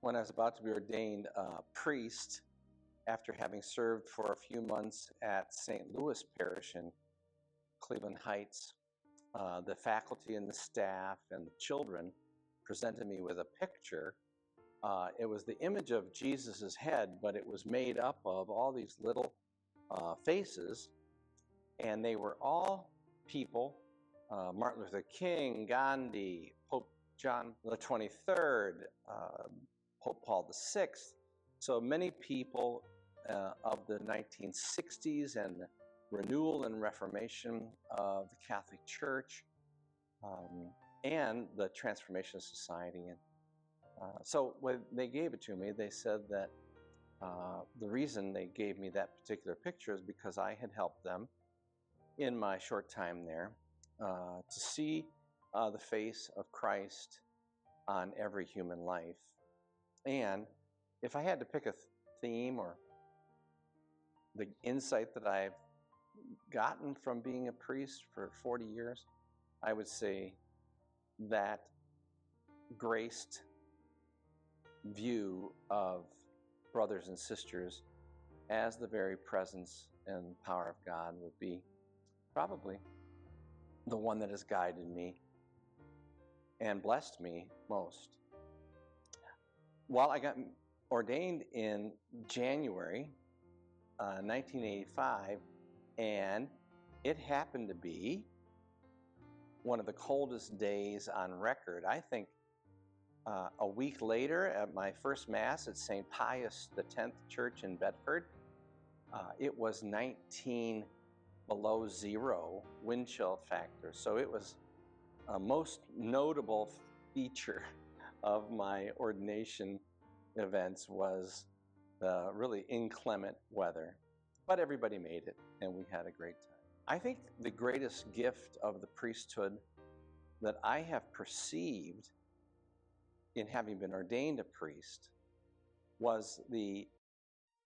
when I was about to be ordained priest, after having served for a few months at St. Louis Parish in Cleveland Heights, the faculty and the staff and the children presented me with a picture. It was the image of Jesus's head, but it was made up of all these little faces, and they were all people: Martin Luther King, Gandhi, Pope John the 23rd, Pope Paul VI. So many people of the 1960s and the renewal and reformation of the Catholic Church and the Transformation Society. And so when they gave it to me, they said that the reason they gave me that particular picture is because I had helped them in my short time there to see the face of Christ on every human life. And if I had to pick a theme or the insight that I've gotten from being a priest for 40 years, I would say that graced view of brothers and sisters as the very presence and power of God would be probably the one that has guided me and blessed me most. While I got ordained in January 1985, and it happened to be one of the coldest days on record. I think a week later, at my first Mass at St. Pius X Church in Bedford, it was 19 below zero wind chill factor. So it was a most notable feature of my ordination events was the really inclement weather. But everybody made it, and we had a great time. I think the greatest gift of the priesthood that I have perceived in having been ordained a priest was the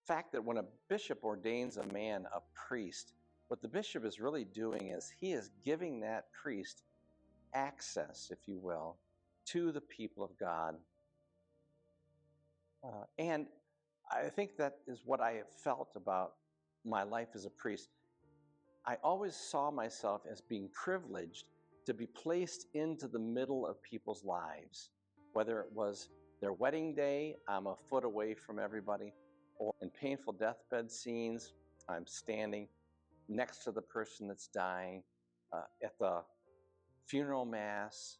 fact that when a bishop ordains a man a priest, what the bishop is really doing is he is giving that priest access, if you will, to the people of God. And I think that is what I have felt about my life as a priest. I always saw myself as being privileged to be placed into the middle of people's lives, whether it was their wedding day, I'm a foot away from everybody, or in painful deathbed scenes, I'm standing next to the person that's dying, at the funeral mass,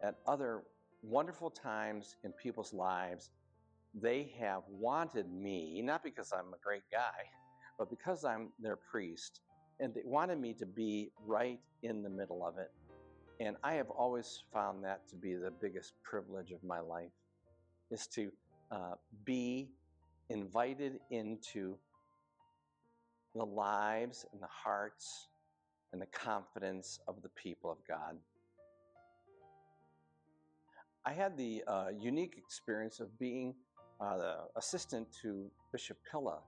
at other wonderful times in people's lives. They have wanted me, not because I'm a great guy, but because I'm their priest, and they wanted me to be right in the middle of it. And I have always found that to be the biggest privilege of my life, is to be invited into the lives and the hearts and the confidence of the people of God. I had the unique experience of being the assistant to Bishop Pilla,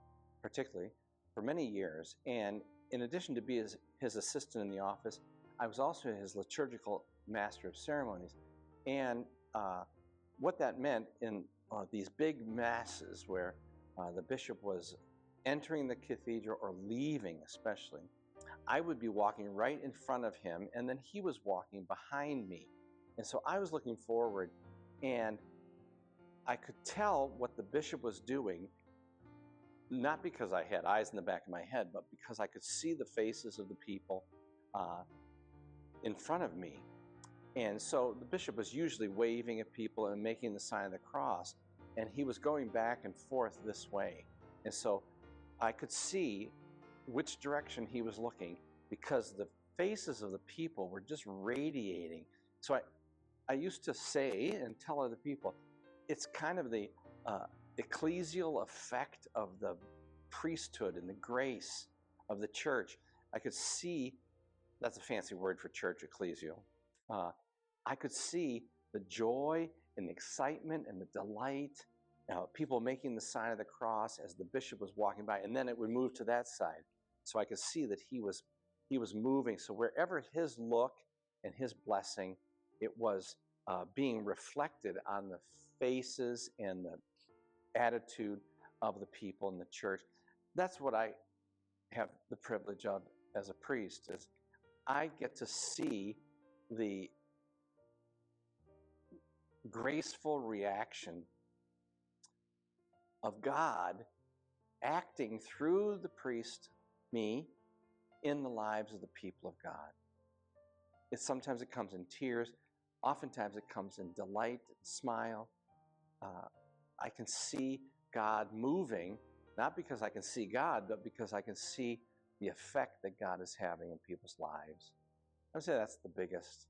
particularly, for many years. And in addition to being his assistant in the office, I was also his liturgical master of ceremonies. And what that meant in these big masses where the bishop was entering the cathedral or leaving especially, I would be walking right in front of him, and then he was walking behind me. And so I was looking forward, and I could tell what the bishop was doing, not because I had eyes in the back of my head, but because I could see the faces of the people in front of me. And so the bishop was usually waving at people and making the sign of the cross, and he was going back and forth this way. And so I could see which direction he was looking because the faces of the people were just radiating. So I used to say and tell other people, it's kind of the ecclesial effect of the priesthood and the grace of the church. I could see, that's a fancy word for church, ecclesial. I could see the joy and the excitement and the delight, people making the sign of the cross as the bishop was walking by, and then it would move to that side. So I could see that he was moving. So wherever his look and his blessing, it was being reflected on the faces and the attitude of the people in the church. That's what I have the privilege of as a priest, is I get to see the graceful reaction of God acting through the priest, me, in the lives of the people of God. Sometimes it comes in tears. Oftentimes it comes in delight and smile. I can see God moving, not because I can see God, but because I can see the effect that God is having in people's lives. I would say that's the biggest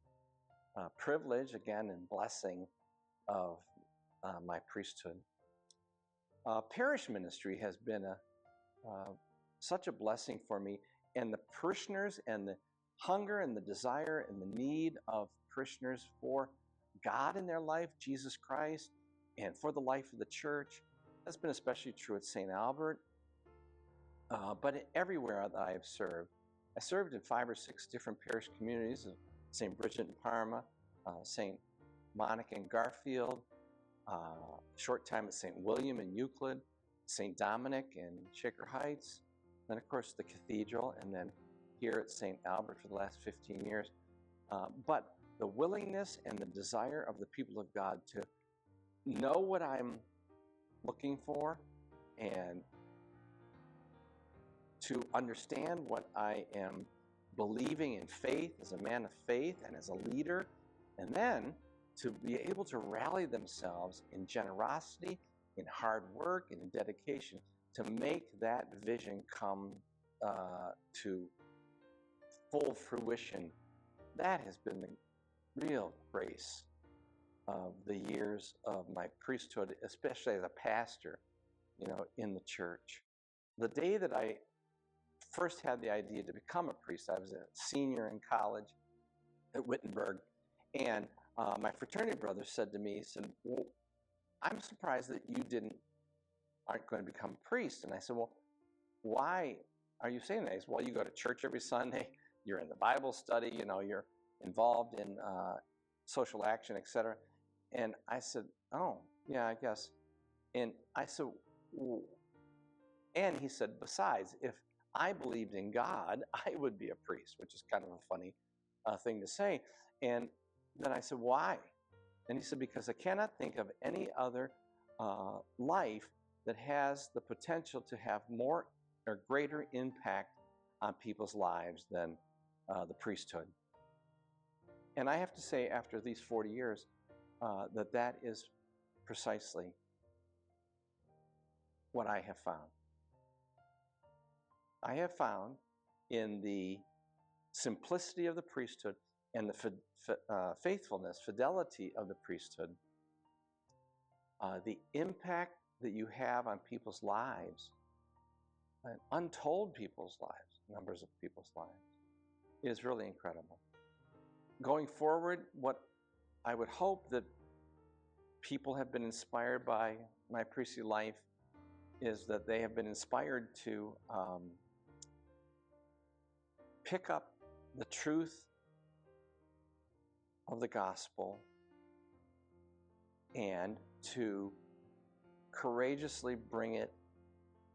privilege, again, and blessing of my priesthood. Parish ministry has been such a blessing for me, and the parishioners and the hunger and the desire and the need of parishioners for God in their life, Jesus Christ, and for the life of the church. That's been especially true at St. Albert, but everywhere that I have served. I served in 5 or 6 different parish communities: St. Bridget in Parma, St. Monica in Garfield, short time at St. William in Euclid, St. Dominic in Shaker Heights, then of course the cathedral, and then here at St. Albert for the last 15 years. But the willingness and the desire of the people of God to know what I'm looking for and to understand what I am believing in faith as a man of faith and as a leader, and then to be able to rally themselves in generosity, in hard work, and in dedication to make that vision come to full fruition. That has been the real grace of the years of my priesthood, especially as a pastor, in the church. The day that I first had the idea to become a priest, I was a senior in college at Wittenberg, and my fraternity brother said to me, he said, "Well, I'm surprised that you aren't going to become a priest." And I said, "Well, why are you saying that?" He said, "Well, you go to church every Sunday, you're in the Bible study, you're involved in social action, etc." And I said, "Oh, yeah, I guess." And I said, well, and he said, "Besides, if I believed in God, I would be a priest," which is kind of a funny thing to say. And then I said, "Why?" And he said, "Because I cannot think of any other life that has the potential to have more or greater impact on people's lives than the priesthood." And I have to say, after these 40 years, that is precisely what I have found. I have found in the simplicity of the priesthood and the faithfulness, fidelity of the priesthood, the impact that you have on people's lives, untold people's lives, numbers of people's lives, is really incredible. Going forward, what I would hope that people have been inspired by my priestly life is that they have been inspired to pick up the truth of the gospel and to courageously bring it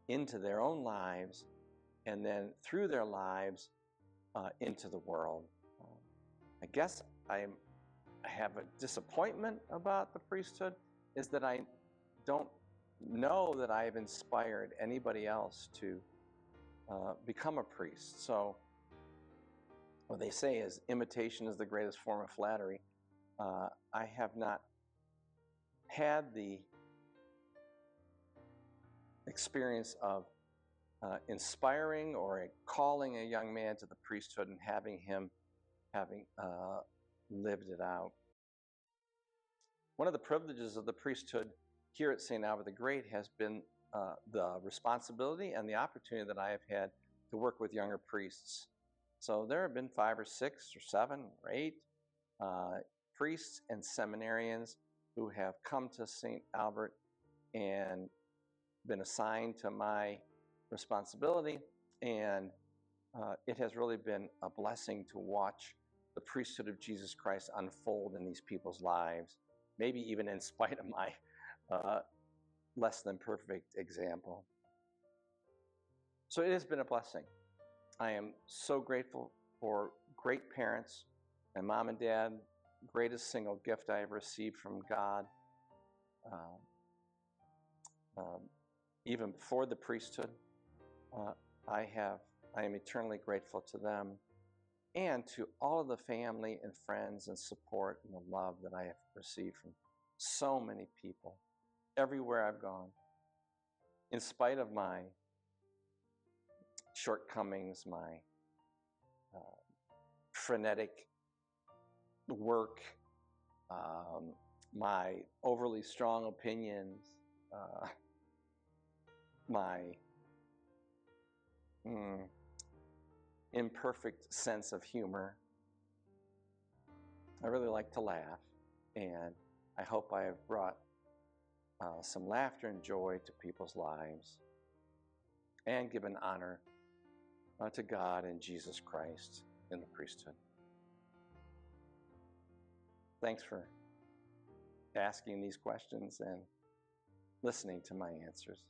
into their own lives, and then through their lives into the world. I guess I have a disappointment about the priesthood, is that I don't know that I have inspired anybody else to become a priest. So what they say is imitation is the greatest form of flattery. I have not had the experience of inspiring or calling a young man to the priesthood and having him lived it out. One of the privileges of the priesthood here at St. Albert the Great has been the responsibility and the opportunity that I have had to work with younger priests. So there have been 5 or 6 or 7 or 8 priests and seminarians who have come to St. Albert and been assigned to my responsibility, and it has really been a blessing to watch the priesthood of Jesus Christ unfold in these people's lives, maybe even in spite of my less than perfect example. So it has been a blessing. I am so grateful for great parents. My mom and dad, greatest single gift I have received from God. Even before the priesthood, I am eternally grateful to them and to all of the family and friends and support and the love that I have received from so many people everywhere I've gone. In spite of my shortcomings, my frenetic work, my overly strong opinions, my imperfect sense of humor. I really like to laugh, and I hope I have brought some laughter and joy to people's lives and given honor to God and Jesus Christ in the priesthood. Thanks for asking these questions and listening to my answers.